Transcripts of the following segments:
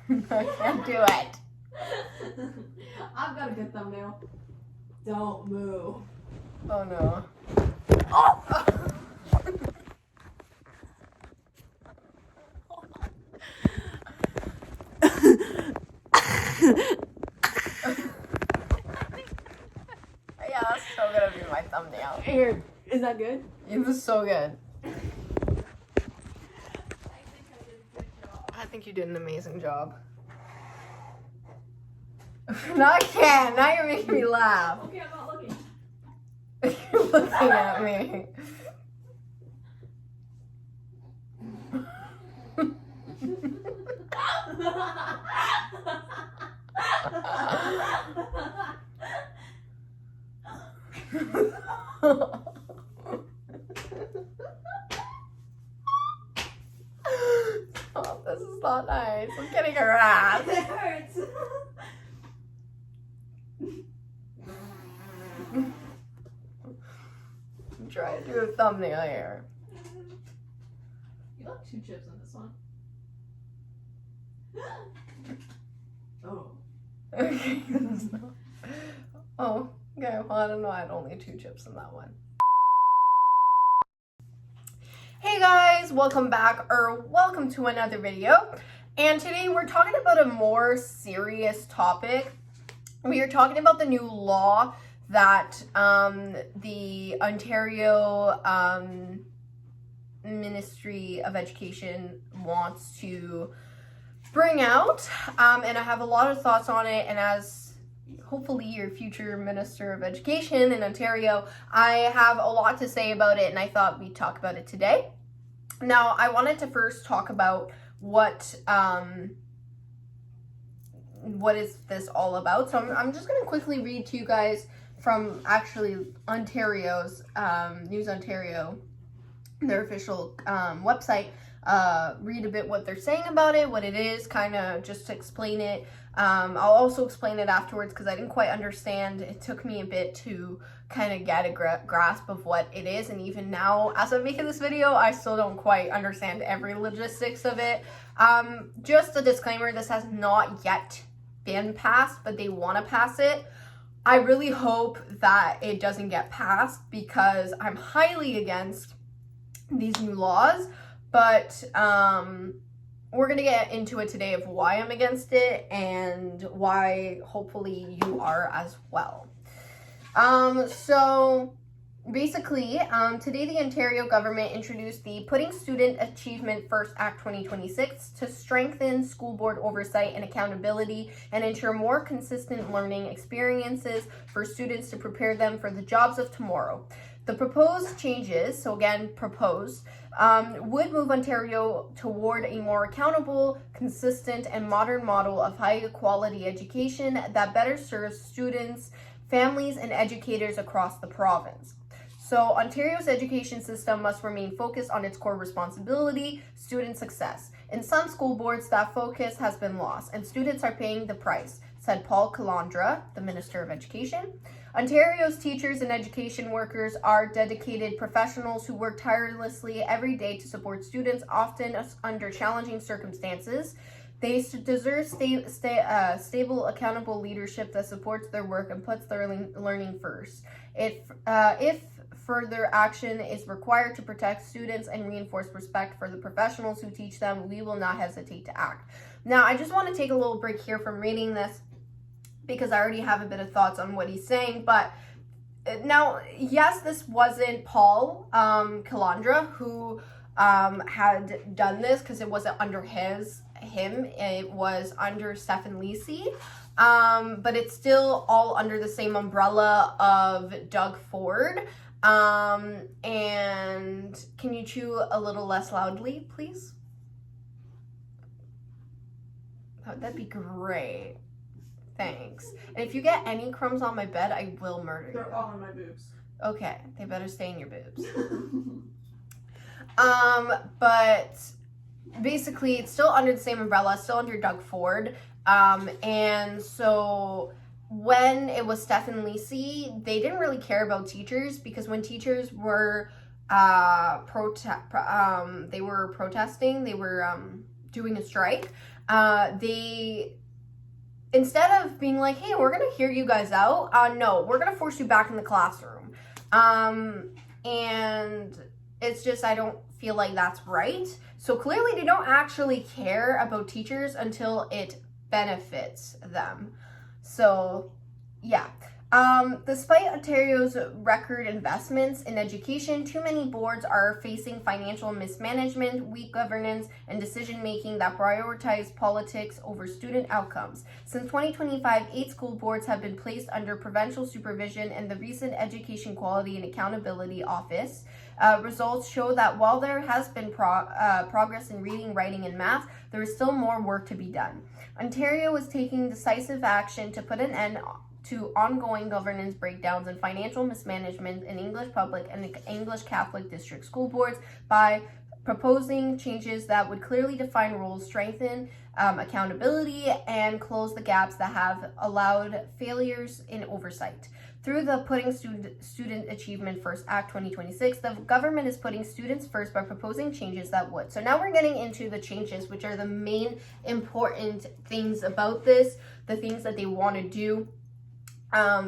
I can't do it. I've got a good thumbnail. Don't move. Oh no. Oh! Yeah, that's so gonna be my thumbnail. Here, is that good? It was so good. I think you did an amazing job. No, I can't. Now you're making me laugh. Okay, I'm not looking. You're looking at me. Oh, this is not nice. I'm getting harassed. It hurts. I'm trying to do a thumbnail here. You like 2 chips on this one. Oh. Okay. Oh, okay. Well, I don't know. I had only 2 chips in that one. Hey guys, welcome back, or welcome to another video. And today we're talking about a more serious topic. We are talking about the new law that the Ontario Ministry of Education wants to bring out. And I have a lot of thoughts on it, and as hopefully your future Minister of Education in Ontario, I have a lot to say about it, and I thought we'd talk about it today. Now, I wanted to first talk about what is this all about. So I'm just going to quickly read to you guys from actually Ontario's, News Ontario, their official website, read a bit what they're saying about it, what it is, kind of just to explain it. I'll also explain it afterwards because I didn't quite understand. It took me a bit to kind of get a grasp of what it is, and even now, as I'm making this video, I still don't quite understand every logistics of it. Just a disclaimer, this has not yet been passed, but they want to pass it. I really hope that it doesn't get passed because I'm highly against these new laws, but we're going to get into it today of why I'm against it and why hopefully you are as well. So basically, today the Ontario government introduced the Putting Student Achievement First Act 2026 to strengthen school board oversight and accountability and ensure more consistent learning experiences for students to prepare them for the jobs of tomorrow. The proposed changes, so again, proposed, would move Ontario toward a more accountable, consistent, and modern model of high-quality education that better serves students, families, and educators across the province. So Ontario's education system must remain focused on its core responsibility, student success. In some school boards, that focus has been lost, and students are paying the price, said Paul Calandra, the Minister of Education. Ontario's teachers and education workers are dedicated professionals who work tirelessly every day to support students, often under challenging circumstances. They deserve stable, accountable leadership that supports their work and puts their learning first. If further action is required to protect students and reinforce respect for the professionals who teach them, we will not hesitate to act. Now, I just want to take a little break here from reading this because I already have a bit of thoughts on what he's saying. But now, yes, this wasn't Paul Calandra who had done this, because it wasn't under him, it was under Stephen Lisi. But it's still all under the same umbrella of Doug Ford. And can you chew a little less loudly, please? That'd be great. Thanks. And if you get any crumbs on my bed, I will murder you. They're all in my boobs. Okay, they better stay in your boobs. But basically, it's still under the same umbrella, still under Doug Ford. And so when it was Stephen Lisi, they didn't really care about teachers, because when teachers were protesting, they were doing a strike, they, instead of being like, hey, we're gonna hear you guys out, no, we're gonna force you back in the classroom. And it's just, I don't feel like that's right. So clearly they don't actually care about teachers until it benefits them. So yeah. Despite Ontario's record investments in education, too many boards are facing financial mismanagement, weak governance, and decision-making that prioritize politics over student outcomes. Since 2025, 8 school boards have been placed under provincial supervision, and the recent Education Quality and Accountability Office results show that while there has been progress in reading, writing, and math, there is still more work to be done. Ontario is taking decisive action to put an end to ongoing governance breakdowns and financial mismanagement in English public and English Catholic district school boards by proposing changes that would clearly define roles, strengthen accountability, and close the gaps that have allowed failures in oversight. Through the Putting Student Achievement First Act 2026, the government is putting students first by proposing changes that would. So now we're getting into the changes, which are the main important things about this, the things that they want to do.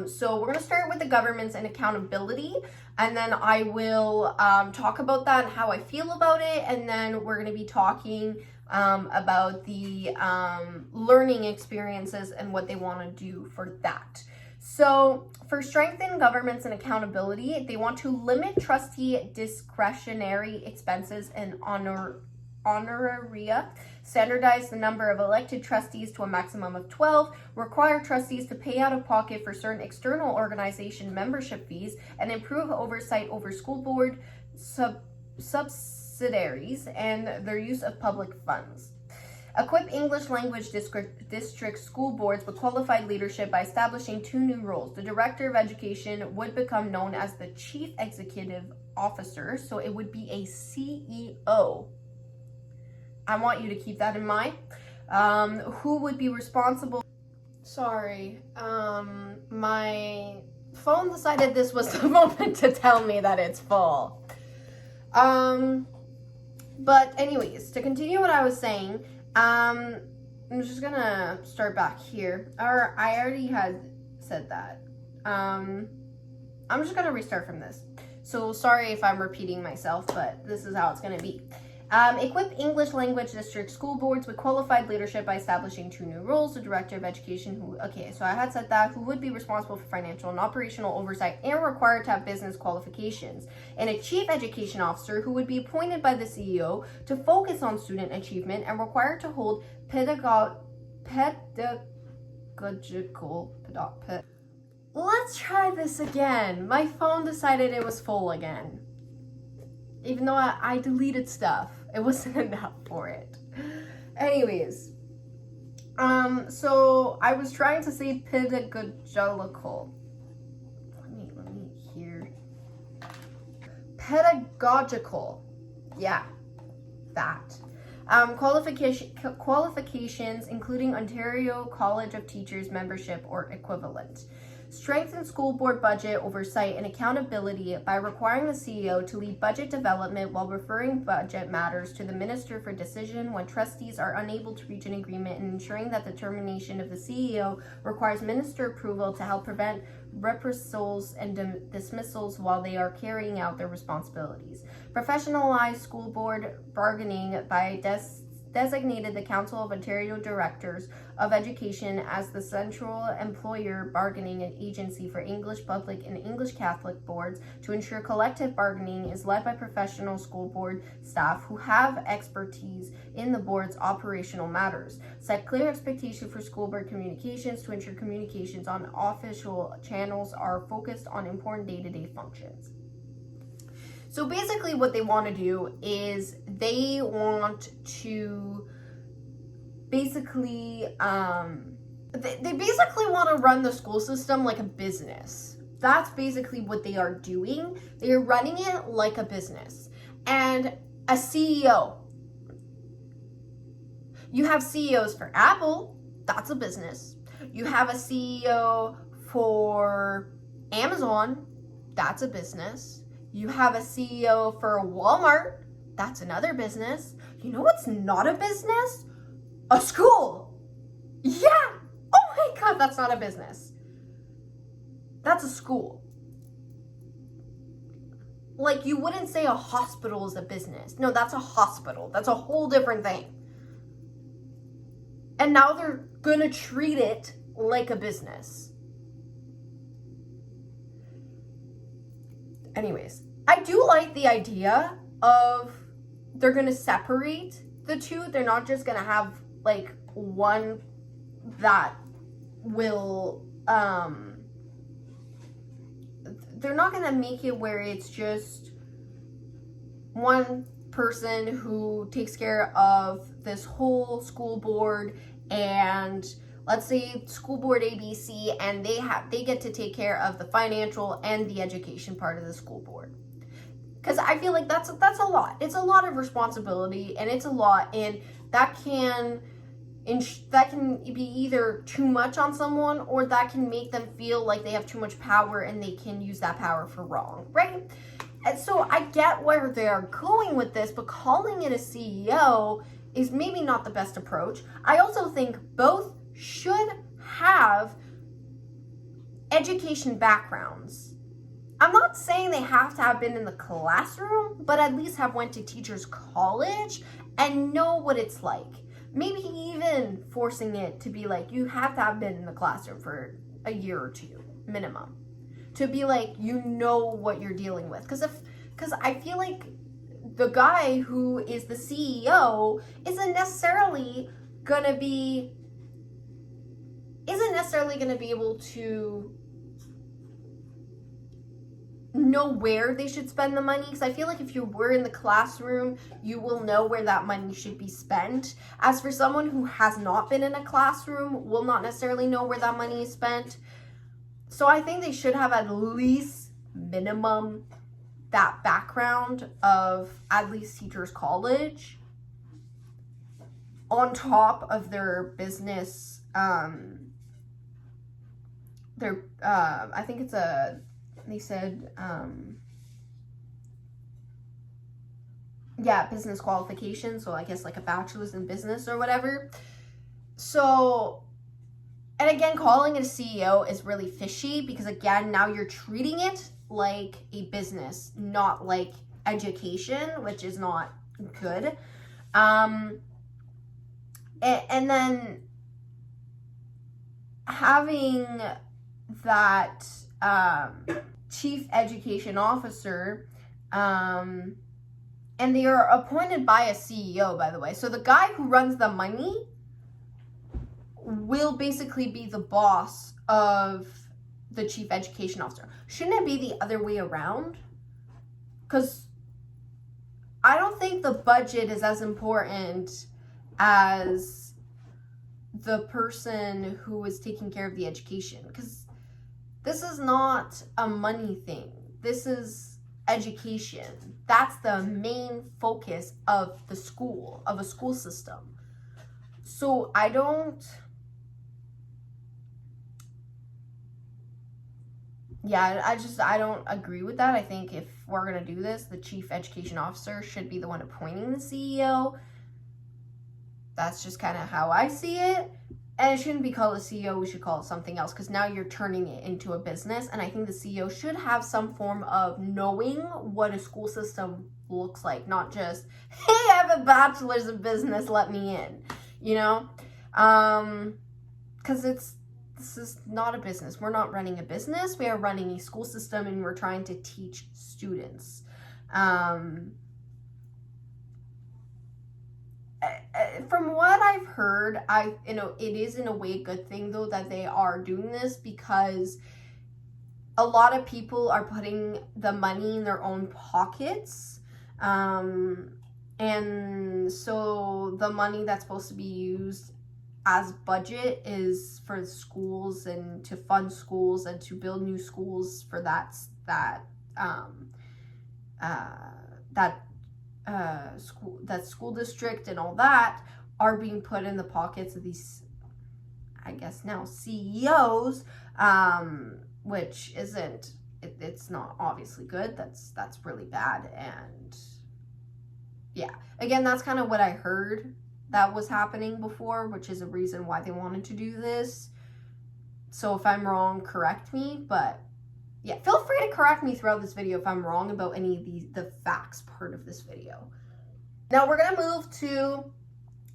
So we're going to start with the governments and accountability, and then I will talk about that and how I feel about it, and then we're going to be talking about the learning experiences and what they want to do for that. So for strengthen governments and accountability, they want to limit trustee discretionary expenses and honoraria, standardize the number of elected trustees to a maximum of 12, require trustees to pay out of pocket for certain external organization membership fees, and improve oversight over school board subsidiaries and their use of public funds. Equip English language district school boards with qualified leadership by establishing 2 new roles. The Director of Education would become known as the Chief Executive Officer, so it would be a CEO. I want you to keep that in mind. Who would be responsible? Sorry, my phone decided this was the moment to tell me that it's full. But anyways, to continue what I was saying, I'm just gonna start back here. Or I already had said that. I'm just gonna restart from this. So sorry if I'm repeating myself, but this is how it's gonna be. Equip English language district school boards with qualified leadership by establishing 2 new roles. The Director of Education, so I had said that, who would be responsible for financial and operational oversight and required to have business qualifications. And a Chief Education Officer who would be appointed by the CEO to focus on student achievement and required to hold Let's try this again. My phone decided it was full again. Even though I deleted stuff, it wasn't enough for it. Anyways, so I was trying to say pedagogical. Let me hear. Pedagogical. Yeah, that. Qualifications including Ontario College of Teachers membership or equivalent. Strengthen school board budget oversight and accountability by requiring the CEO to lead budget development while referring budget matters to the minister for decision when trustees are unable to reach an agreement, and ensuring that the termination of the CEO requires minister approval to help prevent reprisals and dismissals while they are carrying out their responsibilities. Professionalize school board bargaining by designated the Council of Ontario Directors of Education as the central employer bargaining agency for English public and English Catholic boards to ensure collective bargaining is led by professional school board staff who have expertise in the board's operational matters. Set clear expectations for school board communications to ensure communications on official channels are focused on important day-to-day functions. So basically what they want to do is they want to basically, they basically want to run the school system like a business. That's basically what they are doing. They are running it like a business. And a CEO. You have CEOs for Apple, that's a business. You have a CEO for Amazon, that's a business. You have a CEO for Walmart, That's another business. You know what's not a business? A school. Yeah. Oh my God, that's not a business. That's a school. Like, you wouldn't say a hospital is a business. No, that's a hospital. That's a whole different thing. And now they're gonna treat it like a business. Anyways, I do like the idea of they're gonna separate the two. They're not just gonna have like one that will they're not gonna make it where it's just one person who takes care of this whole school board, and let's say school board ABC, and they get to take care of the financial and the education part of the school board. Because I feel like that's a lot. It's a lot of responsibility, and it's a lot, and that can be either too much on someone, or that can make them feel like they have too much power and they can use that power for wrong, right? And so I get where they're going with this, but calling it a CEO is maybe not the best approach. I also think both should have education backgrounds. I'm not saying they have to have been in the classroom, but at least have went to teachers college and know what it's like. Maybe even forcing it to be like, you have to have been in the classroom for a year or two minimum to be like, you know what you're dealing with. Because I feel like the guy who is the CEO isn't necessarily gonna be able to know where they should spend the money, because I feel like if you were in the classroom, you will know where that money should be spent. As for someone who has not been in a classroom, will not necessarily know where that money is spent. So I think they should have at least minimum that background of at least teachers college on top of their business. I think it's they said, business qualification. So I guess like a bachelor's in business or whatever. So, and again, calling it a CEO is really fishy, because again, now you're treating it like a business, not like education, which is not good. And then having that chief education officer, and they are appointed by a CEO, by the way. So the guy who runs the money will basically be the boss of the chief education officer. Shouldn't it be the other way around? Because I don't think the budget is as important as the person who is taking care of the education, because this is not a money thing. This is education. That's the main focus of the school, of a school system. So I don't agree with that. I think if we're going to do this, the chief education officer should be the one appointing the CEO. That's just kind of how I see it. And it shouldn't be called a CEO. We should call it something else, because now you're turning it into a business. And I think the CEO should have some form of knowing what a school system looks like, not just, hey, I have a bachelor's in business, let me in, you know? Because this is not a business. We're not running a business. We are running a school system, and we're trying to teach students. From what I've heard, it is in a way a good thing though that they are doing this, because a lot of people are putting the money in their own pockets, and so the money that's supposed to be used as budget is for schools and to fund schools and to build new schools for that school district and all that, are being put in the pockets of these, I guess now, CEOs, which isn't, it's not obviously good. That's really bad. And Again, that's kind of what I heard that was happening before, which is a reason why they wanted to do this. So if I'm wrong, correct me, but yeah, feel free to correct me throughout this video if I'm wrong about any of the facts part of this video. Now we're gonna move to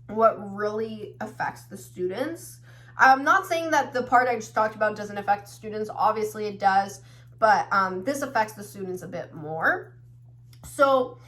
what really affects the students. I'm not saying that the part I just talked about doesn't affect the students. Obviously it does, but this affects the students a bit more. So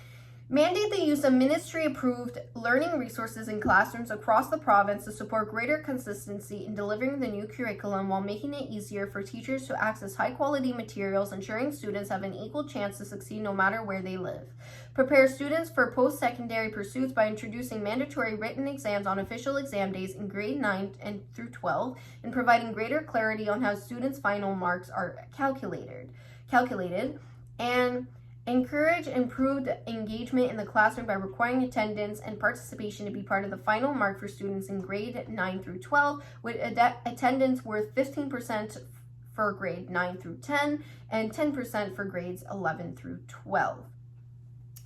mandate the use of ministry-approved learning resources in classrooms across the province to support greater consistency in delivering the new curriculum while making it easier for teachers to access high-quality materials, ensuring students have an equal chance to succeed no matter where they live. Prepare students for post-secondary pursuits by introducing mandatory written exams on official exam days in grade 9 and through 12, and providing greater clarity on how students' final marks are calculated, and encourage improved engagement in the classroom by requiring attendance and participation to be part of the final mark for students in grade 9 through 12, with attendance worth 15% for grade 9 through 10 and 10% for grades 11 through 12.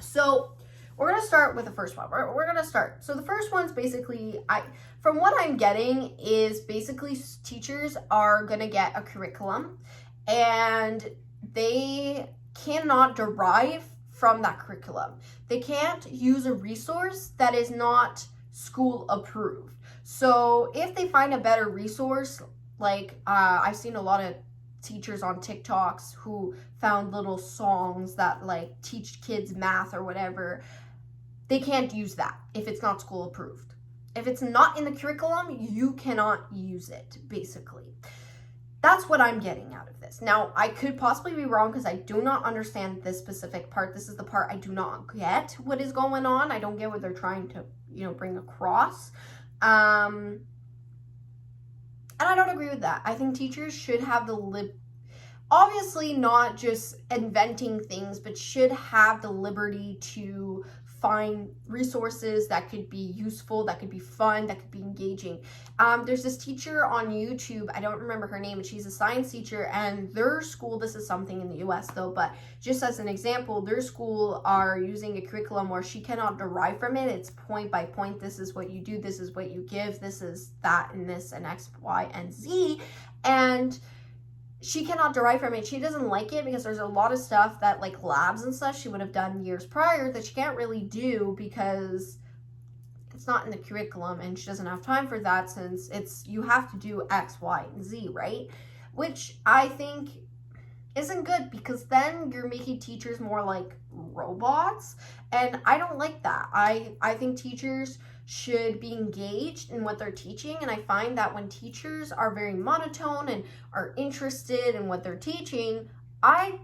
So we're going to start with the first one. We're going to start. So the first one's basically, from what I'm getting, is basically teachers are going to get a curriculum and they cannot derive from that curriculum. They can't use a resource that is not school approved. So if they find a better resource, like I've seen a lot of teachers on TikToks who found little songs that like teach kids math or whatever, they can't use that if it's not school approved. If it's not in the curriculum, you cannot use it, basically. That's what I'm getting out of this. Now, I could possibly be wrong because I do not understand this specific part. This is the part I do not get what is going on. I don't get what they're trying to, bring across. And I don't agree with that. I think teachers should have obviously not just inventing things, but should have the liberty to find resources that could be useful, that could be fun, that could be engaging. There's this teacher on YouTube, I don't remember her name, but she's a science teacher, and their school, this is something in the US though, but just as an example, their school are using a curriculum where she cannot derive from it. It's point by point. This is what you do, this is what you give, this is that, and this, and X, Y, and Z. And she cannot derive from it. She doesn't like it because there's a lot of stuff that like labs and stuff she would have done years prior that she can't really do because it's not in the curriculum, and she doesn't have time for that since you have to do X, Y, and Z, right? Which I think isn't good because then you're making teachers more like robots, and I don't like that. I think teachers should be engaged in what they're teaching, and I find that when teachers are very monotone and are interested in what they're teaching, I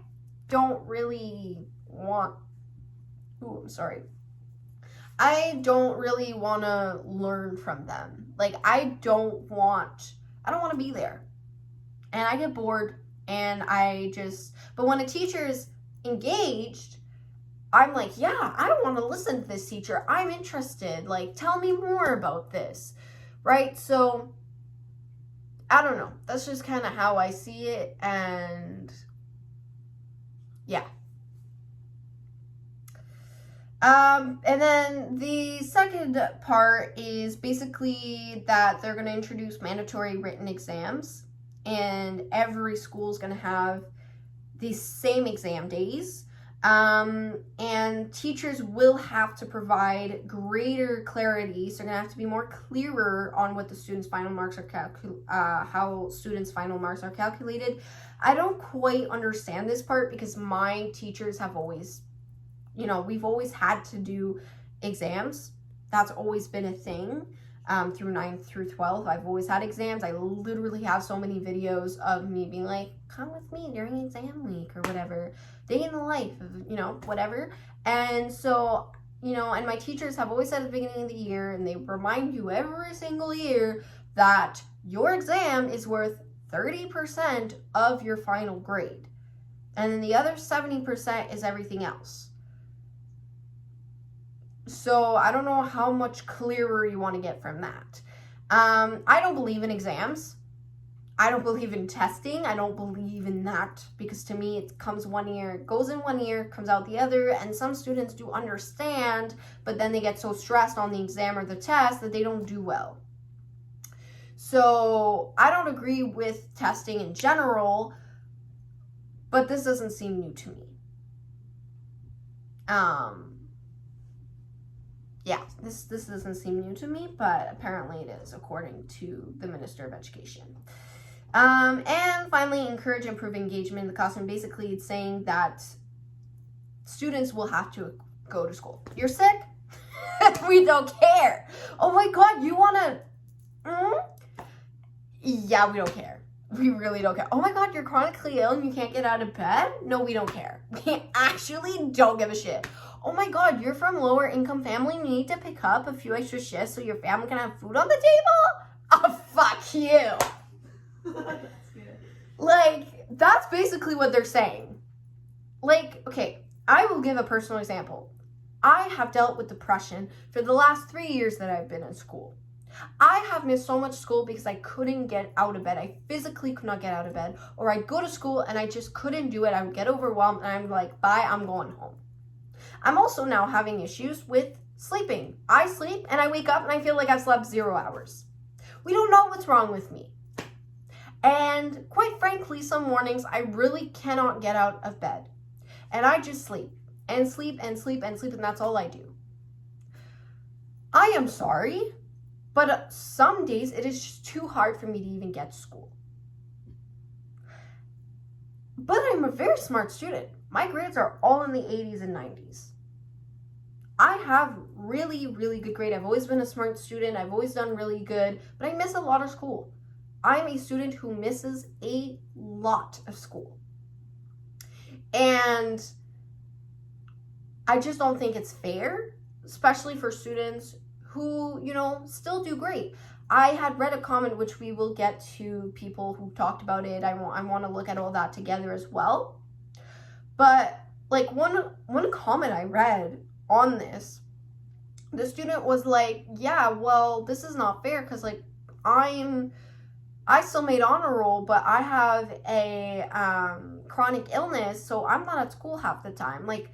don't really want to learn from them. Like I don't want to be there, and I get bored, and but when a teacher's engaged, I'm like, yeah, I don't want to listen to this teacher. I'm interested. Like, tell me more about this, right? So, I don't know. That's just kind of how I see it, and yeah. And then the second part is basically that they're going to introduce mandatory written exams, and every school is going to have the same exam days. And teachers will have to provide greater clarity. So they're gonna have to be more clearer on what the students' final marks are how students' final marks are calculated. I don't quite understand this part because my teachers have always, we've always had to do exams. That's always been a thing. Through 9 through 12, I've always had exams. I literally have so many videos of me being like, come with me during exam week or whatever, day in the life of, whatever. And so, and my teachers have always said at the beginning of the year, and they remind you every single year that your exam is worth 30% of your final grade. And then the other 70% is everything else. So I don't know how much clearer you want to get from that. I don't believe in exams. I don't believe in testing. I don't believe in that because to me it comes one ear, goes in one ear, comes out the other. And some students do understand, but then they get so stressed on the exam or the test that they don't do well. So I don't agree with testing in general, but this doesn't seem new to me. Yeah, this doesn't seem new to me, but apparently it is, according to the Minister of Education. And finally, encourage and improve engagement in the classroom. Basically, it's saying that students will have to go to school. You're sick? We don't care. Oh my God, you wanna? Yeah, we don't care. We really don't care. Oh my God, you're chronically ill and you can't get out of bed? No, we don't care. We actually don't give a shit. Oh my God, you're from lower income family and you need to pick up a few extra shifts so your family can have food on the table? Oh, fuck you. That's good. Like, that's basically what they're saying. Like, okay, I will give a personal example. I have dealt with depression for the last 3 years that I've been in school. I have missed so much school because I couldn't get out of bed. I physically could not get out of bed. Or I'd go to school and I just couldn't do it. I would get overwhelmed and I'm like, bye, I'm going home. I'm also now having issues with sleeping. I sleep and I wake up and I feel like I've slept 0 hours. We don't know what's wrong with me. And quite frankly, some mornings I really cannot get out of bed. And I just sleep and sleep and sleep and sleep and that's all I do. I am sorry, but some days it is just too hard for me to even get to school. But I'm a very smart student. My grades are all in the 80s and 90s. I have really, really good grade. I've always been a smart student. I've always done really good, but I miss a lot of school. I'm a student who misses a lot of school. And I just don't think it's fair, especially for students who, still do great. I had read a comment, which we will get to people who talked about it. I want to look at all that together as well. But like one comment I read on this, the student was like, yeah, well, this is not fair because like I still made honor roll, but I have a chronic illness, so I'm not at school half the time. Like,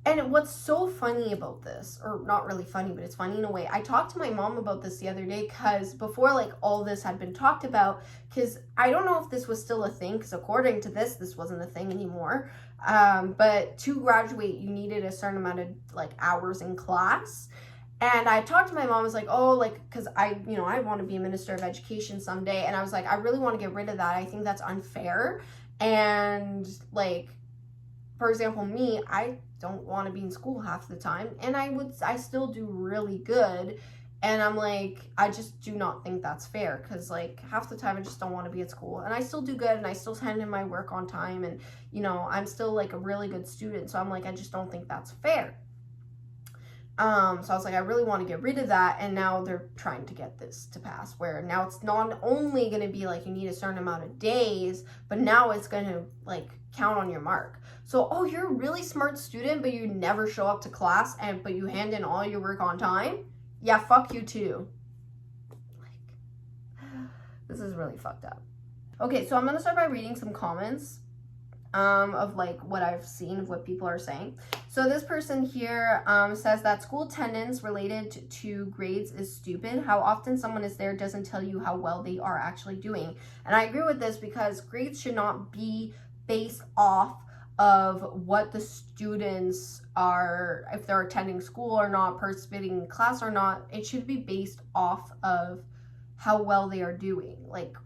and what's so funny about this, or not really funny, but it's funny in a way, I talked to my mom about this the other day because before like all this had been talked about, because I don't know if this was still a thing, because according to this wasn't a thing anymore. But to graduate, you needed a certain amount of like hours in class. And I talked to my mom, I was like, oh, like, because I want to be a minister of education someday. And I was like, I really want to get rid of that. I think that's unfair. And like, for example, me, I don't want to be in school half the time. And I still do really good. And I'm like, I just do not think that's fair. Because like half the time I just don't want to be at school. And I still do good and I still hand in my work on time. And, I'm still like a really good student. So I'm like, I just don't think that's fair. So I was like, I really want to get rid of that. And now they're trying to get this to pass where now it's not only going to be like you need a certain amount of days, but now it's going to like count on your mark. So, oh, you're a really smart student, but you never show up to class but you hand in all your work on time. Yeah, fuck you too. Like, this is really fucked up. Okay, so I'm going to start by reading some comments of like what I've seen of what people are saying. So this person here says that school attendance related to grades is stupid. How often someone is there doesn't tell you how well they are actually doing. And I agree with this because grades should not be based off of what the students are, if they're attending school or not, participating in class or not. It should be based off of how well they are doing. Like,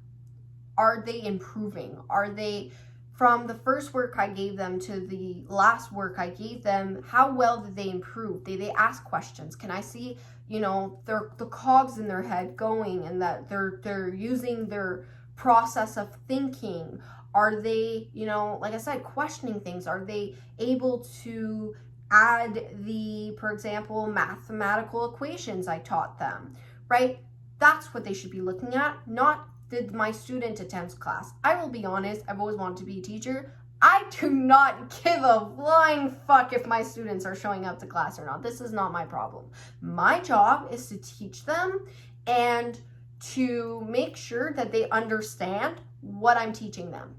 are they improving? Are they, from the first work I gave them to the last work I gave them, how well did they improve? Did they ask questions? Can I see, the cogs in their head going and that they're using their process of thinking? Are they, like I said, questioning things? Are they able to add for example, mathematical equations I taught them, right? That's what they should be looking at, not did my student attend class. I will be honest, I've always wanted to be a teacher. I do not give a flying fuck if my students are showing up to class or not. This is not my problem. My job is to teach them and to make sure that they understand what I'm teaching them.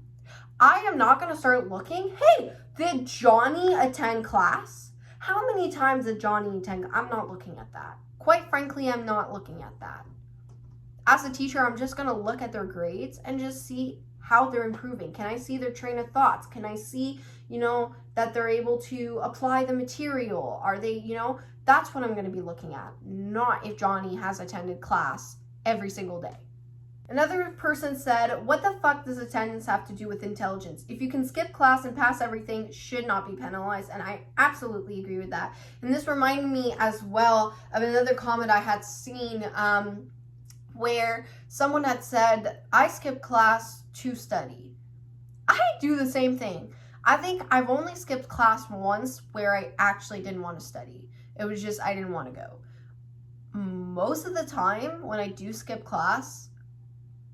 I am not going to start looking, hey, did Johnny attend class? How many times did Johnny attend? I'm not looking at that. Quite frankly, I'm not looking at that. As a teacher, I'm just going to look at their grades and just see how they're improving. Can I see their train of thoughts? Can I see, that they're able to apply the material? Are they, that's what I'm going to be looking at, not if Johnny has attended class every single day. Another person said, what the fuck does attendance have to do with intelligence? If you can skip class and pass everything, should not be penalized. And I absolutely agree with that. And this reminded me as well of another comment I had seen where someone had said, I skip class to study. I do the same thing. I think I've only skipped class once where I actually didn't want to study. It was just, I didn't want to go. Most of the time when I do skip class,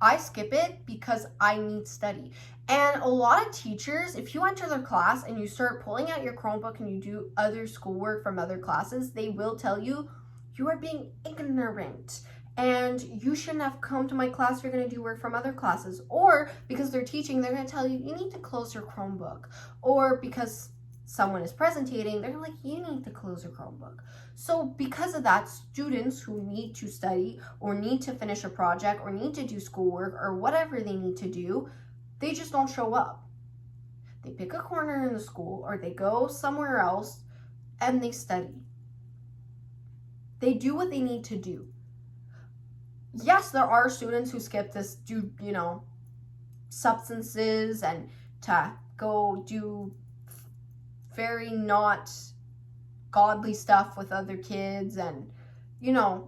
I skip it because I need study. And a lot of teachers, if you enter their class and you start pulling out your Chromebook and you do other schoolwork from other classes, they will tell you, you are being ignorant and you shouldn't have come to my class if you're going to do work from other classes. Or because they're teaching, they're going to tell you, you need to close your Chromebook. Or because someone is presenting, they're like, you need to close your Chromebook. So because of that, students who need to study or need to finish a project or need to do schoolwork or whatever they need to do, they just don't show up. They pick a corner in the school or they go somewhere else and they study. They do what they need to do. Yes, there are students who skip this, do, substances and to go do very not godly stuff with other kids, and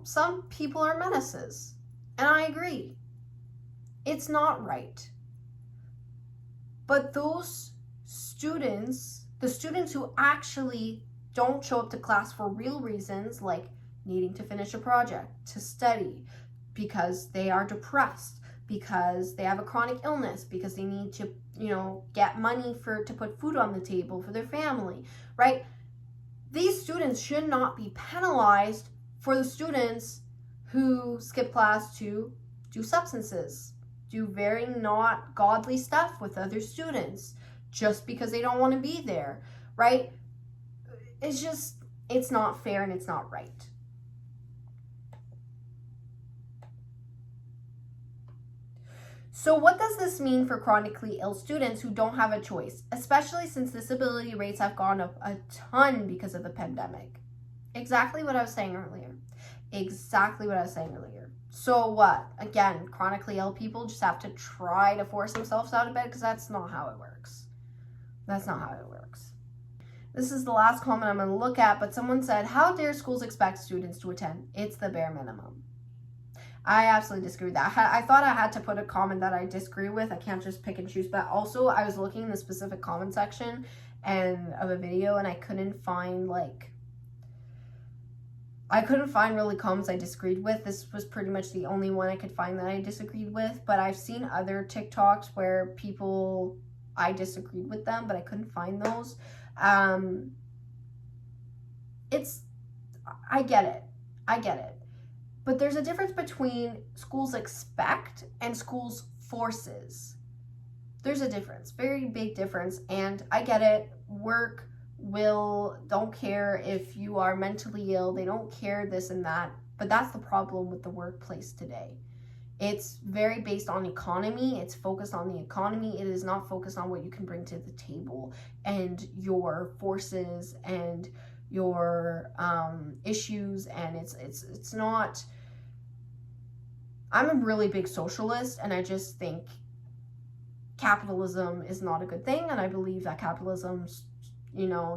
some people are menaces, and I agree, it's not right. But those students, the students who actually don't show up to class for real reasons, like needing to finish a project, to study, because they are depressed, because they have a chronic illness, because they need to get money to put food on the table for their family, right? These students should not be penalized for the students who skip class to do substances, do very not godly stuff with other students just because they don't want to be there, right? It's not fair and it's not right. So what does this mean for chronically ill students who don't have a choice, especially since disability rates have gone up a ton because of the pandemic? Exactly what I was saying earlier. So what? Again, chronically ill people just have to try to force themselves out of bed, because that's not how it works. This is the last comment I'm going to look at, but someone said, how dare schools expect students to attend? It's the bare minimum. I absolutely disagree with that. I thought I had to put a comment that I disagree with. I can't just pick and choose. But also, I was looking in the specific comment section of a video, and I couldn't find really comments I disagreed with. This was pretty much the only one I could find that I disagreed with. But I've seen other TikToks where I disagreed with them, but I couldn't find those. I get it. But there's a difference between schools expect and schools forces. There's a difference, very big difference. And I get it. Work don't care if you are mentally ill. They don't care this and that. But that's the problem with the workplace today. It's very based on economy. It's focused on the economy. It is not focused on what you can bring to the table and your forces and your issues. And it's not. I'm a really big socialist, and I just think capitalism is not a good thing, and I believe that capitalism,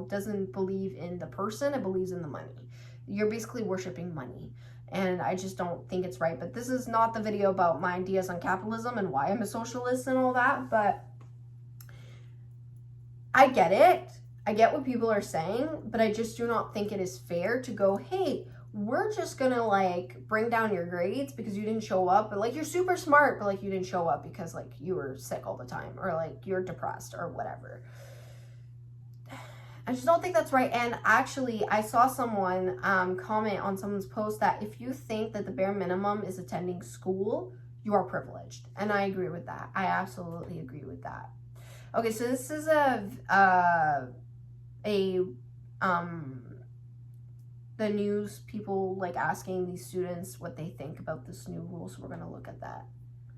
doesn't believe in the person, it believes in the money. You're basically worshiping money, and I just don't think it's right. But this is not the video about my ideas on capitalism and why I'm a socialist and all that, but I get it. I get what people are saying, but I just do not think it is fair to go, hey, we're just gonna bring down your grades because you didn't show up, but you're super smart, but you didn't show up because you were sick all the time, or you're depressed or whatever. I just don't think that's right. And actually, I saw someone comment on someone's post that if you think that the bare minimum is attending school, you are privileged. And I agree with that. I absolutely agree with that. Okay, so this is the news people like asking these students what they think about this new rule. So we're gonna look at that.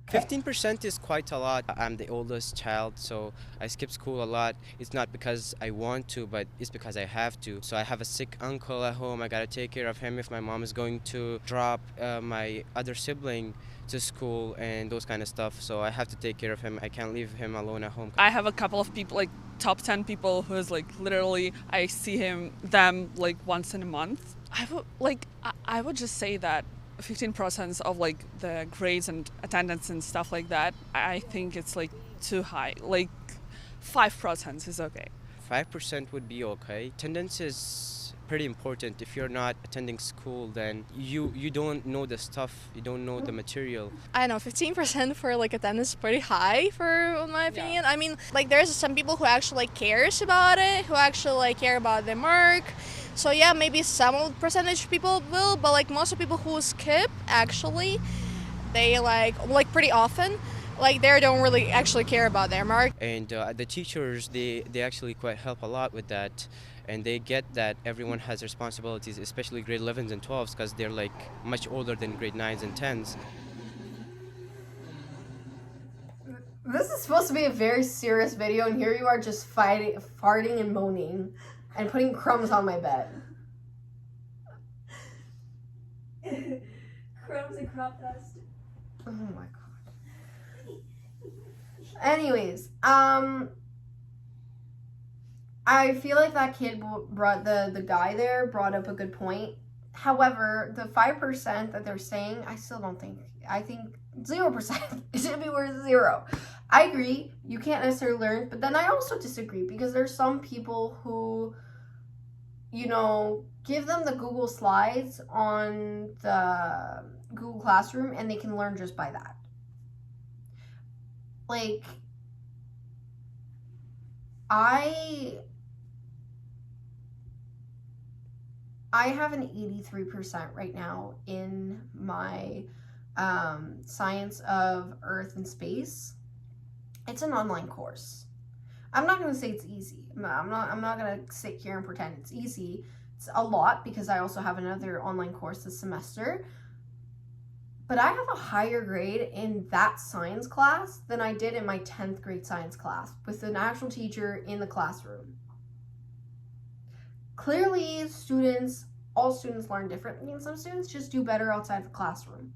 15% is quite a lot. I'm the oldest child, so I skip school a lot. It's not because I want to, but it's because I have to. So I have a sick uncle at home. I gotta take care of him if my mom is going to drop my other sibling to school and those kind of stuff. So I have to take care of him. I can't leave him alone at home. I have a couple of people, like top 10 people who is like literally I see them like once in a month. I would just say that 15% of like the grades and attendance and stuff like that, I think it's like too high. Like 5% is okay. 5% would be okay. Attendance is pretty important. If you're not attending school, then you don't know the stuff, you don't know the material. I don't know, 15% for like attendance is pretty high for my opinion. I mean, like there's some people who actually like cares about it, who actually like care about their mark. So yeah, maybe some percentage people will, but like most of people who skip actually, they like pretty often, like they don't really actually care about their mark. And the teachers, they actually quite help a lot with that. And they get that everyone has responsibilities, especially grade 11s and 12s, because they're like much older than grade 9s and 10s. This is supposed to be a very serious video, and here you are just farting and moaning and putting crumbs on my bed. Crumbs and crop dust. Oh my god. Anyways, I feel like that kid brought the guy there brought up a good point. However, the 5% that they're saying, I still don't think. I think 0%. It should be worth 0. I agree. You can't necessarily learn, but then I also disagree because there's some people who, you know, give them the Google Slides on the Google Classroom and they can learn just by that. Like, I have an 83% right now in my Science of Earth and Space. It's an online course. I'm not going to say it's easy. I'm not going to sit here and pretend it's easy. It's a lot because I also have another online course this semester. But I have a higher grade in that science class than I did in my 10th grade science class with an actual teacher in the classroom. Clearly, all students learn differently, and some students just do better outside the classroom.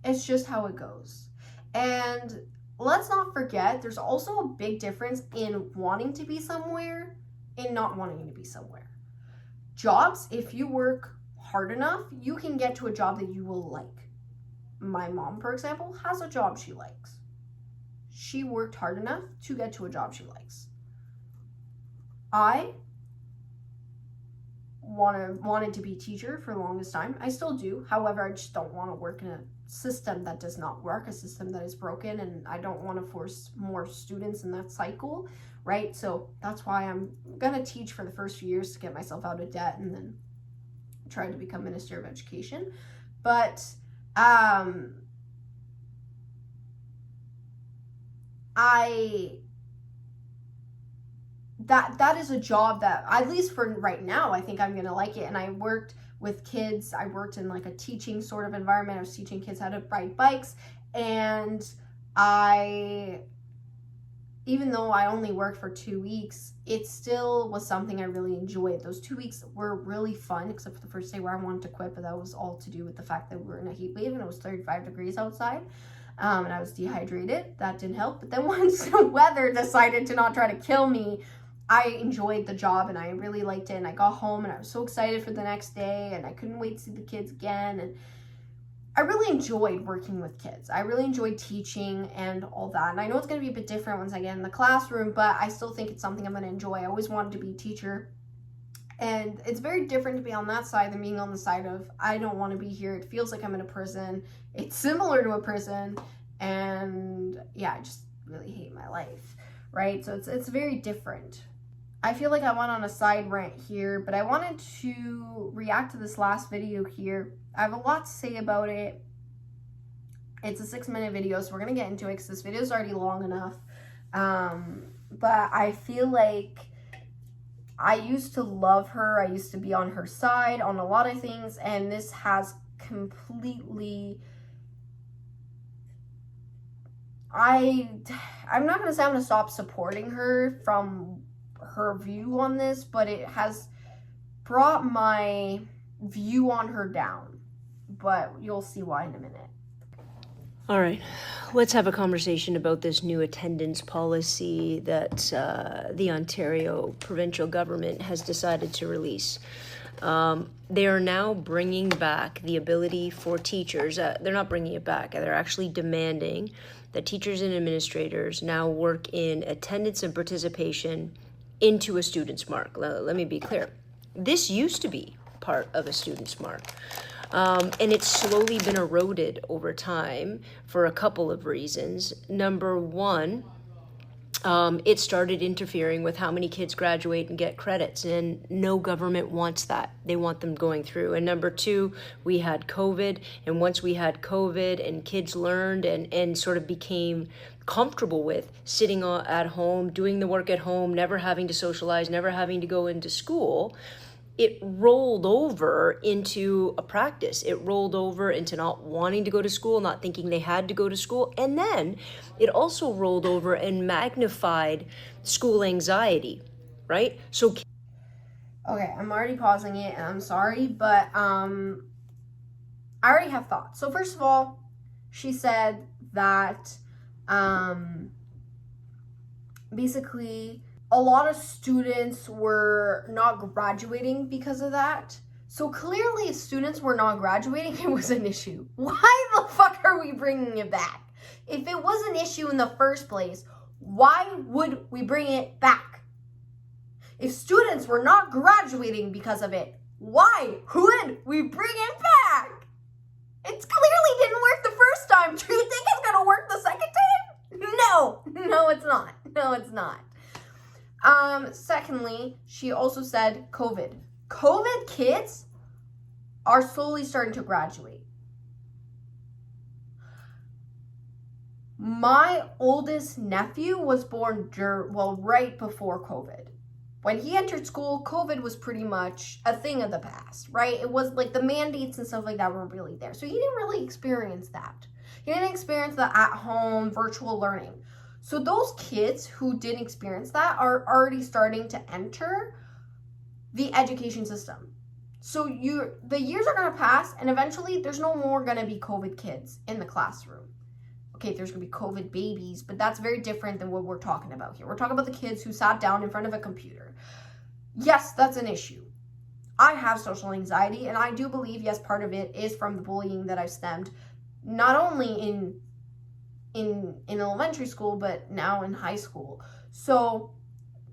It's just how it goes. And let's not forget, there's also a big difference in wanting to be somewhere and not wanting to be somewhere. Jobs, if you work hard enough, you can get to a job that you will like. My mom, for example, has a job she likes. She worked hard enough to get to a job she likes. I wanted to be a teacher for the longest time. I still do. However, I just don't want to work in a system that does not work, a system that is broken, and I don't want to force more students in that cycle, right? So that's why I'm gonna teach for the first few years to get myself out of debt and then try to become Minister of Education. But that is a job that, at least for right now, I think I'm gonna like it. And I worked with kids. I worked in like a teaching sort of environment. I was teaching kids how to ride bikes, and even though I only worked for 2 weeks, it still was something I really enjoyed. Those 2 weeks were really fun, except for the first day where I wanted to quit, but that was all to do with the fact that we were in a heat wave and it was 35 degrees outside. And I was dehydrated. That didn't help. But then once the weather decided to not try to kill me, I enjoyed the job and I really liked it. And I got home and I was so excited for the next day and I couldn't wait to see the kids again. And I really enjoyed working with kids. I really enjoyed teaching and all that. And I know it's going to be a bit different once I get in the classroom, but I still think it's something I'm going to enjoy. I always wanted to be a teacher. And it's very different to be on that side than being on the side of, I don't want to be here. It feels like I'm in a prison. It's similar to a prison. And yeah, I just really hate my life, right? So it's very different. I feel like I went on a side rant here, but I wanted to react to this last video here. I have a lot to say about it. It's a 6-minute video, so we're going to get into it because this video is already long enough. But I feel like I used to love her. I used to be on her side on a lot of things, and this has completely... I'm not going to say I'm going to stop supporting her from her view on this, but it has brought my view on her down. But you'll see why in a minute. All right, let's have a conversation about this new attendance policy that the Ontario provincial government has decided to release. They are now bringing back the ability for teachers, they're not bringing it back, they're actually demanding that teachers and administrators now work in attendance and participation into a student's mark. Let me be clear. This used to be part of a student's mark. And it's slowly been eroded over time for a couple of reasons. Number one, it started interfering with how many kids graduate and get credits, and no government wants that. They want them going through. And number two, we had COVID, and once we had COVID and kids learned and sort of became comfortable with sitting at home, doing the work at home, never having to socialize, never having to go into school, it rolled over into a practice. It rolled over into not wanting to go to school, not thinking they had to go to school. And then it also rolled over and magnified school anxiety, right? So, Okay, I'm already pausing it, and I'm sorry, but I already have thoughts. So first of all, she said that basically a lot of students were not graduating because of that. So clearly if students were not graduating, it was an issue. Why the fuck are we bringing it back? If it was an issue in the first place, why would we bring it back? If students were not graduating because of it, why would we bring it back? It clearly didn't work the first time. Do you think it's gonna work the second time? No, it's not. No, it's not. Secondly, she also said COVID. COVID kids are slowly starting to graduate. My oldest nephew was born right before COVID. When he entered school, COVID was pretty much a thing of the past, right? It was like the mandates and stuff like that weren't really there. So he didn't really experience that. He didn't experience the at-home virtual learning. So those kids who didn't experience that are already starting to enter the education system. So the years are going to pass, and eventually there's no more going to be COVID kids in the classroom. Okay, there's going to be COVID babies, but that's very different than what we're talking about here. We're talking about the kids who sat down in front of a computer. Yes, that's an issue. I have social anxiety, and I do believe, yes, part of it is from the bullying that I've stemmed, not only in elementary school, but now in high school. So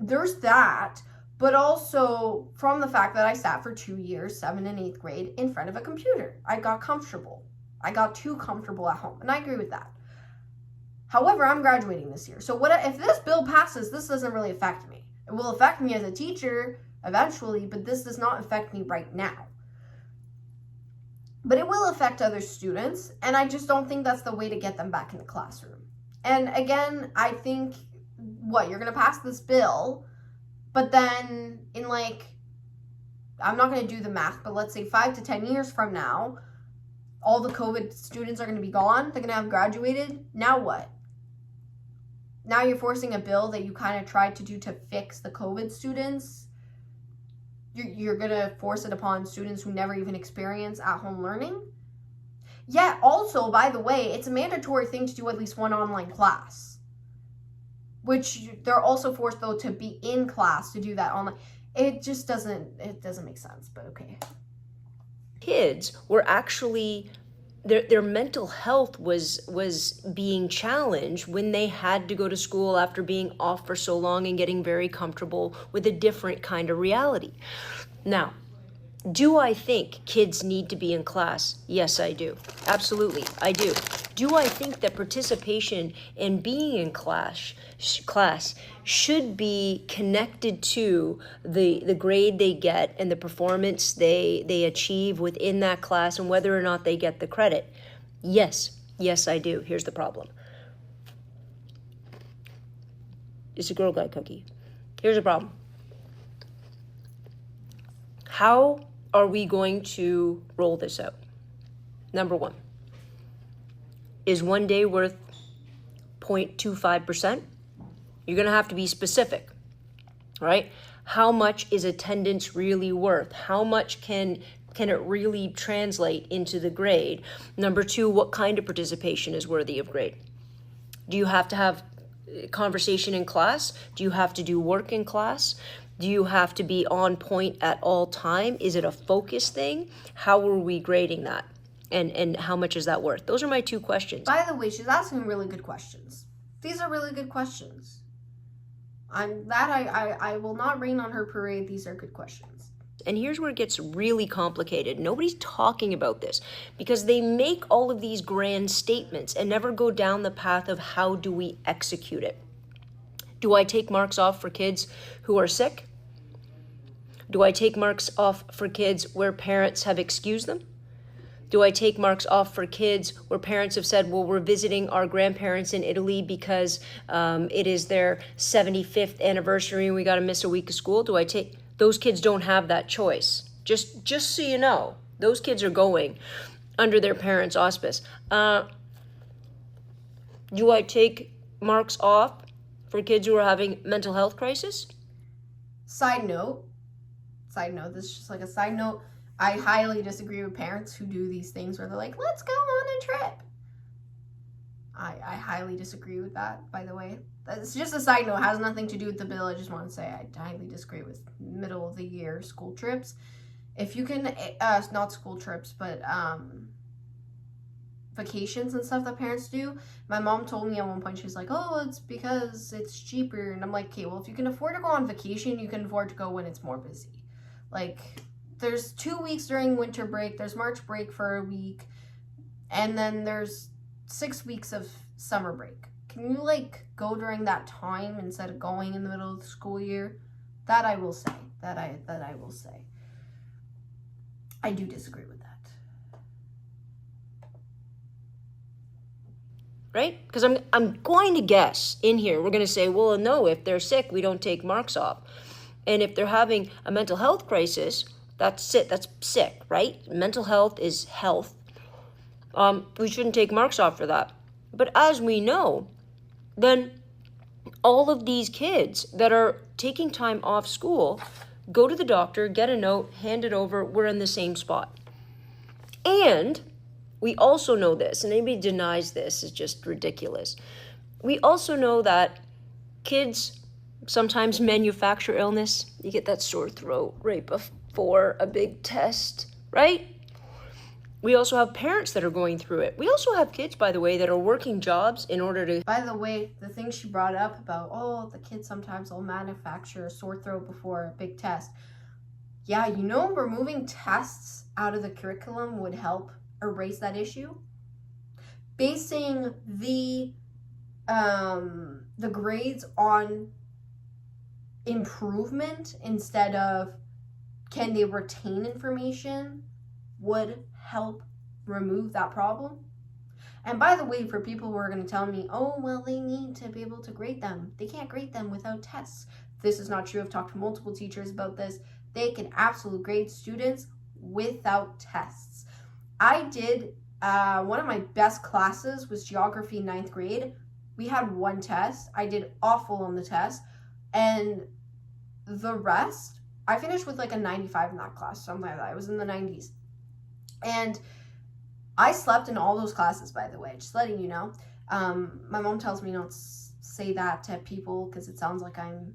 there's that, but also from the fact that I sat for 2 years, 7th and 8th grade, in front of a computer. I got comfortable. I got too comfortable at home, and I agree with that. However, I'm graduating this year. So if this bill passes, this doesn't really affect me. It will affect me as a teacher eventually, but this does not affect me right now. But it will affect other students, and I just don't think that's the way to get them back in the classroom. And again, I think, you're going to pass this bill, but then in I'm not going to do the math, but let's say 5 to 10 years from now, all the COVID students are going to be gone. They're going to have graduated. Now what? Now you're forcing a bill that you kind of tried to do to fix the COVID students. You're going to force it upon students who never even experience at-home learning. Yeah, also, by the way, it's a mandatory thing to do at least one online class, which they're also forced, though, to be in class to do that online. It just doesn't make sense, but okay. kids were actually their mental health was being challenged when they had to go to school after being off for so long and getting very comfortable with a different kind of reality. Now, do I think kids need to be in class? Yes, I do. Absolutely, I do. Do I think that participation and being in class should be connected to the grade they get and the performance they achieve within that class and whether or not they get the credit? Yes, I do. Here's the problem. It's a Girl Guide cookie. Here's the problem. How are we going to roll this out? Number one, is one day worth 0.25%? You're going to have to be specific, right? How much is attendance really worth? How much can it really translate into the grade? Number two, what kind of participation is worthy of grade? Do you have to have conversation in class? Do you have to do work in class? Do you have to be on point at all time? Is it a focus thing? How are we grading that? And how much is that worth? Those are my two questions. By the way, she's asking really good questions. These are really good questions. I will not rain on her parade. These are good questions. And here's where it gets really complicated. Nobody's talking about this because they make all of these grand statements and never go down the path of how do we execute it. Do I take marks off for kids who are sick? Do I take marks off for kids where parents have excused them? Do I take marks off for kids where parents have said, well, we're visiting our grandparents in Italy because it is their 75th anniversary and we got to miss a week of school? Do I take... Those kids don't have that choice. Just so you know, those kids are going under their parents' auspice. Do I take marks off for kids who are having mental health crisis? Side note, this is just like a side note. I highly disagree with parents who do these things where they're like, let's go on a trip. I highly disagree with that, by the way. It's just a side note. It has nothing to do with the bill. I just want to say I highly disagree with middle of the year school trips. If you can, not school trips, but vacations and stuff that parents do. My mom told me at one point, she was like, oh, it's because it's cheaper. And I'm like, okay, well, if you can afford to go on vacation, you can afford to go when it's more busy. Like, there's 2 weeks during winter break, there's March break for a week, and then there's 6 weeks of summer break. Can you, like, go during that time instead of going in the middle of the school year? That I will say. That I will say. I do disagree with that. Right? Because I'm going to guess in here, we're going to say, well, no, if they're sick, we don't take marks off. And if they're having a mental health crisis, that's it. That's sick, right? Mental health is health. We shouldn't take marks off for that. But as we know, then all of these kids that are taking time off school go to the doctor, get a note, hand it over, we're in the same spot. And we also know this, and anybody denies this is just ridiculous. We also know that kids sometimes manufacture illness. You get that sore throat right before a big test, right? We also have parents that are going through it. We also have kids, by the way, that are working jobs in order to... By the way, the thing she brought up about, oh, the kids sometimes will manufacture a sore throat before a big test. Yeah, you know, removing tests out of the curriculum would help erase that issue. Basing the grades on improvement instead of can they retain information would help remove that problem. And by the way, for people who are going to tell me, oh, well, they need to be able to grade them. They can't grade them without tests. This is not true. I've talked to multiple teachers about this. They can absolutely grade students without tests. I did, one of my best classes was geography 9th grade. We had one test. I did awful on the test. And the rest, I finished with like a 95 in that class, something like that. I was in the 90s. And I slept in all those classes, by the way, just letting you know. My mom tells me not to say that to people because it sounds like I'm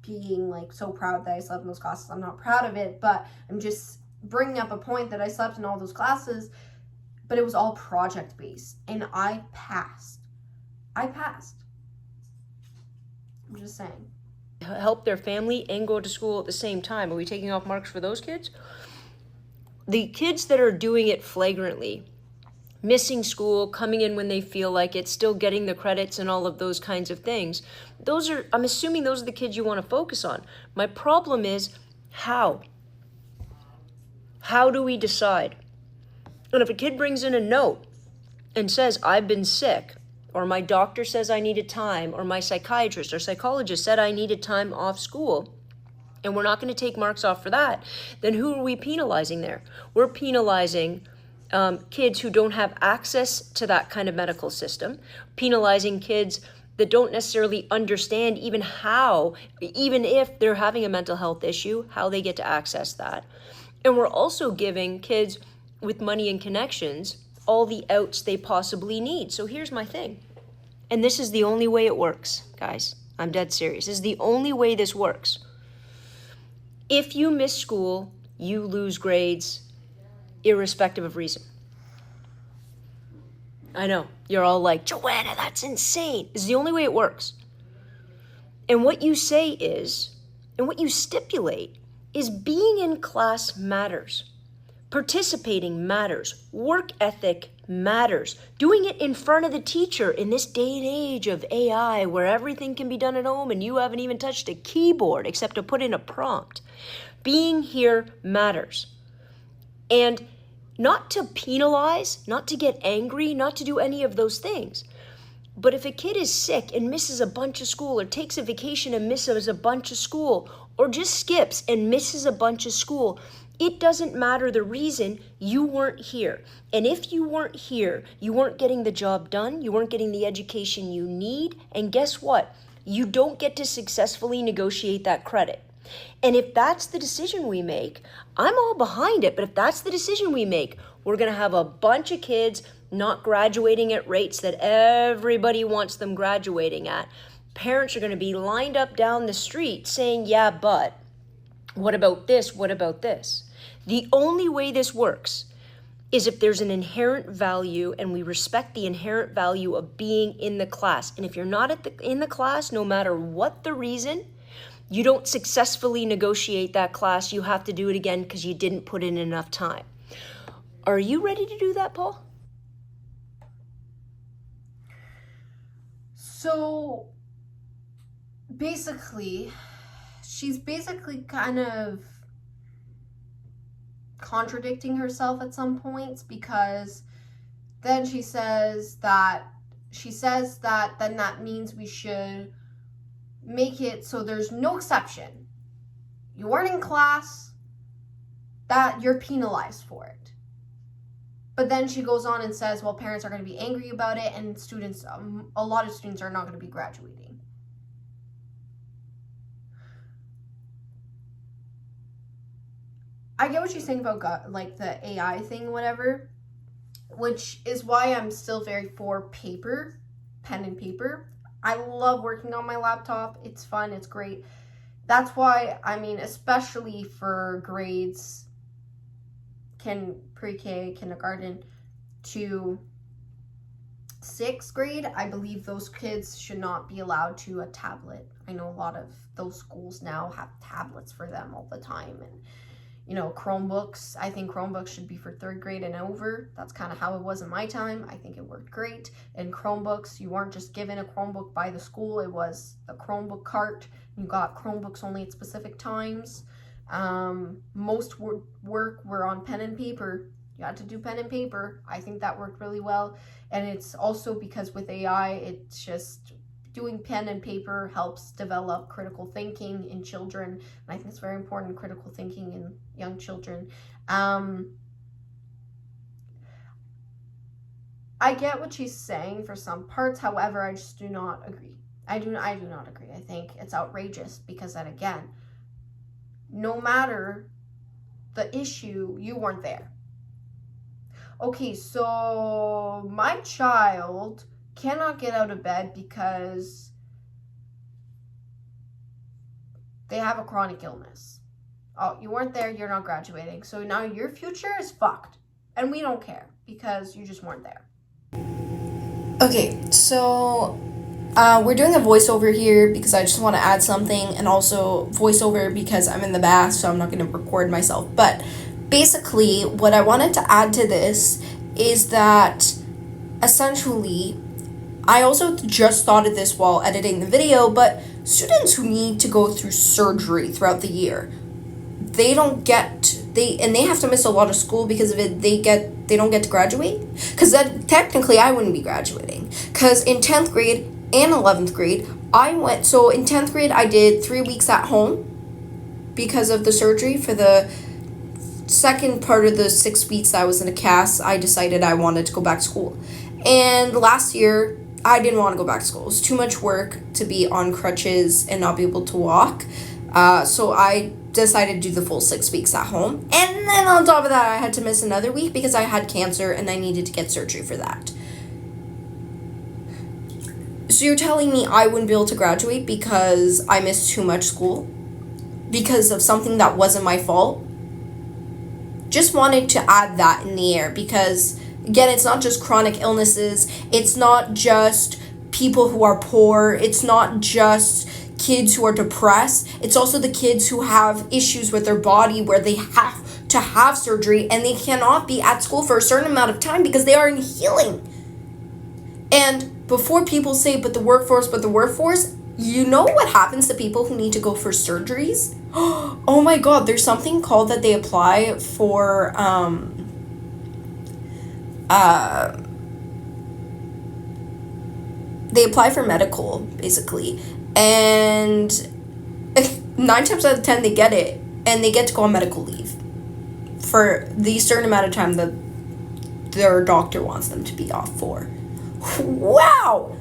being like so proud that I slept in those classes. I'm not proud of it, but I'm just bringing up a point that I slept in all those classes, but it was all project based and I passed. I'm just saying. Help their family and go to school at the same time. Are we taking off marks for those kids? The kids that are doing it flagrantly missing school, coming in when they feel like it, still getting the credits and all of those kinds of things. I'm assuming those are the kids you want to focus on. My problem is how? How do we decide? And if a kid brings in a note and says, I've been sick, or my doctor says I needed time, or my psychiatrist or psychologist said I needed time off school, and we're not going to take marks off for that, then who are we penalizing there? We're penalizing kids who don't have access to that kind of medical system, penalizing kids that don't necessarily understand even how, even if they're having a mental health issue, how they get to access that. And we're also giving kids with money and connections all the outs they possibly need. So here's my thing. And this is the only way it works, guys. I'm dead serious. This is the only way this works. If you miss school, you lose grades, irrespective of reason. I know, you're all like, Joanna, that's insane. This is the only way it works. And what you say is, and what you stipulate, is being in class matters. Participating matters. Work ethic matters. Doing it in front of the teacher in this day and age of AI where everything can be done at home and you haven't even touched a keyboard except to put in a prompt. Being here matters. And not to penalize, not to get angry, not to do any of those things. But if a kid is sick and misses a bunch of school, or takes a vacation and misses a bunch of school, or just skips and misses a bunch of school, it doesn't matter the reason. You weren't here. And if you weren't here, you weren't getting the job done, you weren't getting the education you need, and guess what? You don't get to successfully negotiate that credit. And if that's the decision we make, I'm all behind it, but if that's the decision we make, we're going to have a bunch of kids not graduating at rates that everybody wants them graduating at. Parents are going to be lined up down the street saying, yeah, but what about this? What about this? The only way this works is if there's an inherent value and we respect the inherent value of being in the class. And if you're not in the class, no matter what the reason, you don't successfully negotiate that class. You have to do it again because you didn't put in enough time. Are you ready to do that, Paul? So basically, she's kind of contradicting herself at some points, because then she says that then that means we should make it so there's no exception. You weren't in class, that you're penalized for it. But then she goes on and says, well, parents are going to be angry about it, and students, a lot of students are not going to be graduating. I get what she's saying about like the AI thing, whatever, which is why I'm still very for pen and paper. I love working on my laptop. It's fun. It's great. That's why, I mean, especially for grades, pre-K, kindergarten to 6th grade, I believe those kids should not be allowed to a tablet. I know a lot of those schools now have tablets for them all the time, and Chromebooks. I think Chromebooks should be for 3rd grade and over. That's kind of how it was in my time. I think it worked great. And Chromebooks, you weren't just given a Chromebook by the school. It was the Chromebook cart. You got Chromebooks only at specific times. Most work were on pen and paper. You had to do pen and paper. I think that worked really well. And it's also because with AI, it's just doing pen and paper helps develop critical thinking in children. And I think it's very important, critical thinking in young children. I get what she's saying for some parts. However, I just do not agree. I do not agree. I think it's outrageous because then again, no matter the issue, you weren't there. Okay, so my child cannot get out of bed because they have a chronic illness. Oh, you weren't there, you're not graduating. So now your future is fucked. And we don't care because you just weren't there. Okay, so we're doing a voiceover here because I just want to add something, and also voiceover because I'm in the bath, so I'm not going to record myself. But basically, what I wanted to add to this is that essentially, I also just thought of this while editing the video, but students who need to go through surgery throughout the year, they have to miss a lot of school because of it. They don't get to graduate, because then technically I wouldn't be graduating, because in 10th grade and 11th grade so in 10th grade I did 3 weeks at home because of the surgery. For the second part of the 6 weeks I was in a cast, I decided I wanted to go back to school. And last year I didn't want to go back to school. It was too much work to be on crutches and not be able to walk. So I decided to do the full 6 weeks at home. And then on top of that, I had to miss another week because I had cancer and I needed to get surgery for that. So you're telling me I wouldn't be able to graduate because I missed too much school? Because of something that wasn't my fault? Just wanted to add that in the air because, again, it's not just chronic illnesses. It's not just people who are poor. It's not just kids who are depressed. It's also the kids who have issues with their body where they have to have surgery and they cannot be at school for a certain amount of time because they are in healing. And before people say, but the workforce, you know what happens to people who need to go for surgeries? Oh my God, there's something called that they apply for, they apply for medical, basically. And 9 times out of 10 they get it, and they get to go on medical leave for the certain amount of time that their doctor wants them to be off for. Wow!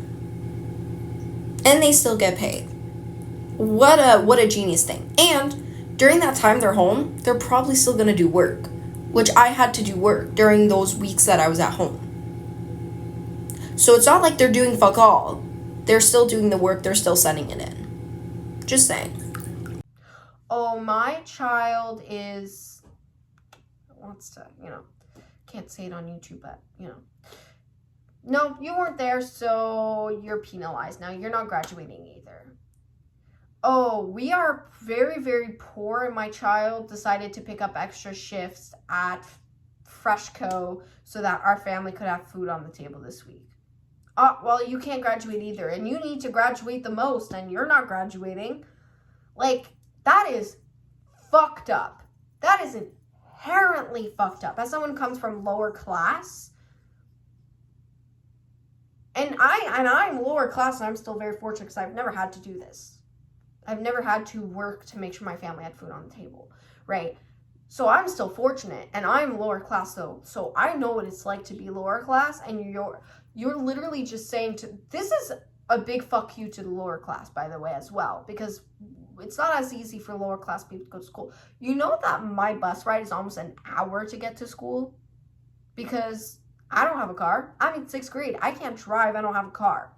And they still get paid. What a genius thing. And during that time they're home, they're probably still gonna do work, which I had to do work during those weeks that I was at home. So it's not like they're doing fuck all. They're still doing the work, they're still sending it in. Just saying. Oh, my child wants to, can't say it on YouTube, but, No, you weren't there, so you're penalized. Now, you're not graduating either. Oh, we are very, very poor, and my child decided to pick up extra shifts at Freshco so that our family could have food on the table this week. Well, you can't graduate either, and you need to graduate the most, and you're not graduating. Like, that is fucked up. That is inherently fucked up. As someone who comes from lower class, and I'm lower class, and I'm still very fortunate because I've never had to do this. I've never had to work to make sure my family had food on the table, right? So I'm still fortunate, and I'm lower class though, so I know what it's like to be lower class, and you're literally just saying this is a big fuck you to the lower class, by the way, as well, because it's not as easy for lower class people to go to school. You know that my bus ride is almost an hour to get to school because I don't have a car. I'm in 6th grade. I can't drive. I don't have a car.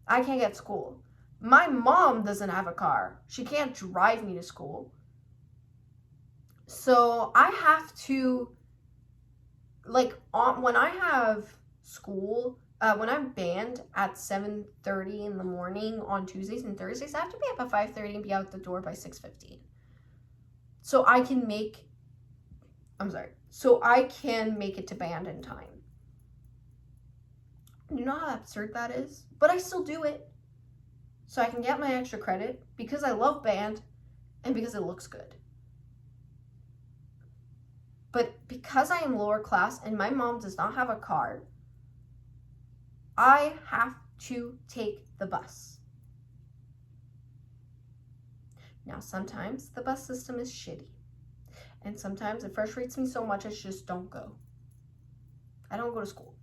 I can't get to school. My mom doesn't have a car. She can't drive me to school. So I have to, when I have school, when I'm band at 7:30 in the morning on Tuesdays and Thursdays, I have to be up at 5:30 and be out the door by 6:15. So I can make it to band in time. You know how absurd that is? But I still do it. So I can get my extra credit because I love band and because it looks good. But because I am lower class and my mom does not have a car, I have to take the bus. Now, sometimes the bus system is shitty. And sometimes it frustrates me so much I just don't go. I don't go to school.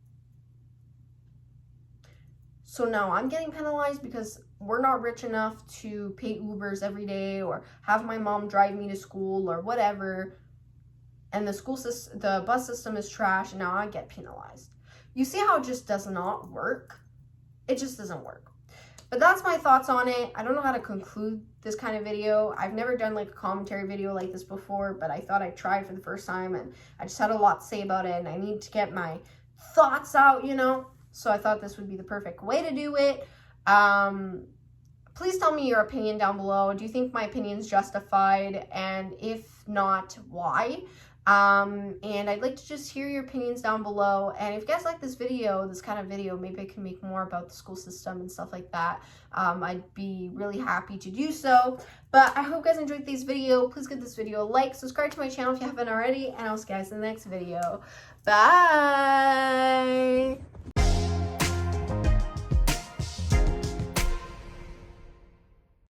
So now I'm getting penalized because we're not rich enough to pay Ubers every day or have my mom drive me to school or whatever. And the bus system is trash, and now I get penalized. You see how it just does not work? It just doesn't work. But that's my thoughts on it. I don't know how to conclude this kind of video. I've never done a commentary video like this before, but I thought I'd try it for the first time, and I just had a lot to say about it, and I need to get my thoughts out, So I thought this would be the perfect way to do it. Please tell me your opinion down below. Do you think my opinion is justified? And if not, why? And I'd like to just hear your opinions down below. And if you guys like this kind of video, maybe I can make more about the school system and stuff like that. I'd be really happy to do so. But I hope you guys enjoyed this video. Please give this video a like, subscribe to my channel if you haven't already, and I'll see you guys in the next video. Bye!